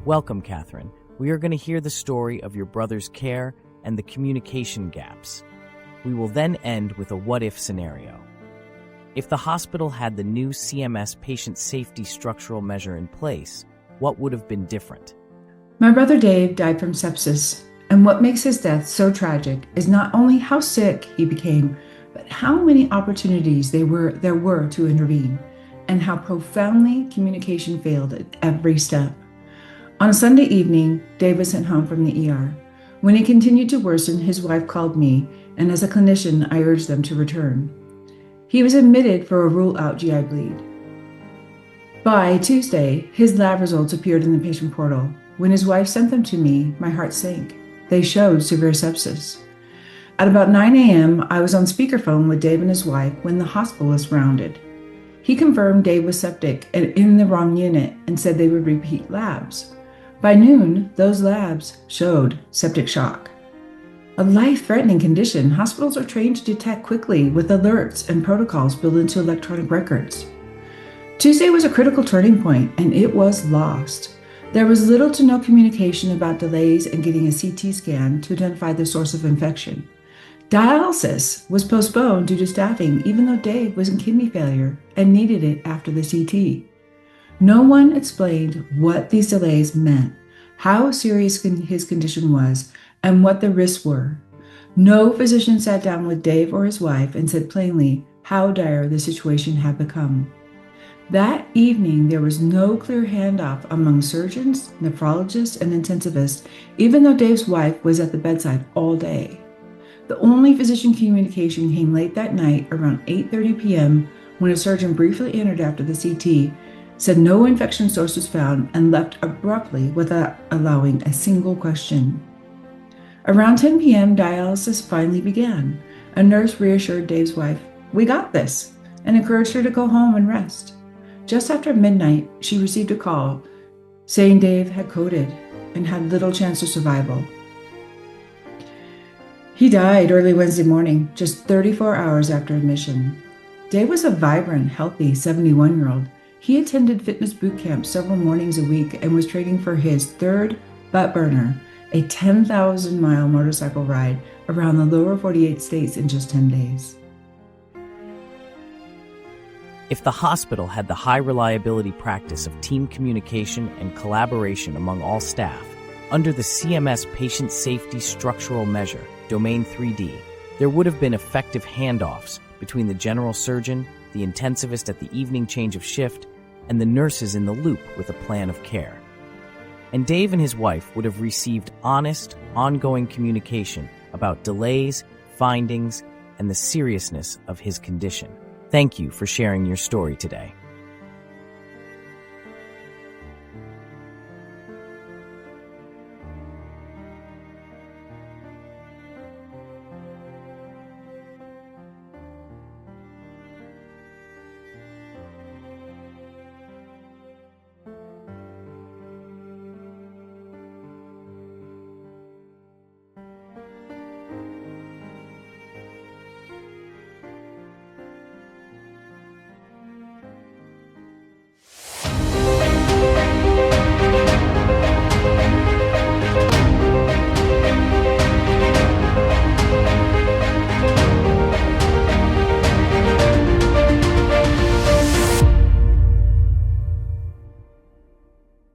Welcome, Kathryn. We are going to hear the story of your brother's care and the communication gaps. We will then end with a what-if scenario. If the hospital had the new CMS patient safety structural measure in place, what would have been different? My brother Dave died from sepsis, and what makes his death so tragic is not only how sick he became, but how many opportunities there were to intervene, and how profoundly communication failed at every step. On a Sunday evening, Dave was sent home from the ER. When he continued to worsen, his wife called me, and as a clinician, I urged them to return. He was admitted for a rule-out GI bleed. By Tuesday, his lab results appeared in the patient portal. When his wife sent them to me, my heart sank. They showed severe sepsis. At about 9 a.m., I was on speakerphone with Dave and his wife when the hospitalist rounded. He confirmed Dave was septic and in the wrong unit and said they would repeat labs. By noon, those labs showed septic shock. A life-threatening condition hospitals are trained to detect quickly with alerts and protocols built into electronic records. Tuesday was a critical turning point, and it was lost. There was little to no communication about delays in getting a CT scan to identify the source of infection. Dialysis was postponed due to staffing, even though Dave was in kidney failure and needed it after the CT. No one explained what these delays meant, how serious his condition was, and what the risks were. No physician sat down with Dave or his wife and said plainly how dire the situation had become. That evening, there was no clear handoff among surgeons, nephrologists, and intensivists, even though Dave's wife was at the bedside all day. The only physician communication came late that night around 8:30 p.m. when a surgeon briefly entered after the CT, said no infection source was found, and left abruptly without allowing a single question. Around 10 p.m., dialysis finally began. A nurse reassured Dave's wife, "We got this," and encouraged her to go home and rest. Just after midnight, she received a call saying Dave had coded and had little chance of survival. He died early Wednesday morning, just 34 hours after admission. Dave was a vibrant, healthy 71-year-old. He attended fitness boot camp several mornings a week and was training for his third butt burner, a 10,000-mile motorcycle ride around the lower 48 states in just 10 days. If the hospital had the high reliability practice of team communication and collaboration among all staff, under the CMS Patient Safety Structural Measure, Domain 3D, there would have been effective handoffs between the general surgeon, the intensivist at the evening change of shift, and the nurses in the loop with a plan of care. And Dave and his wife would have received honest, ongoing communication about delays, findings, and the seriousness of his condition. Thank you for sharing your story today.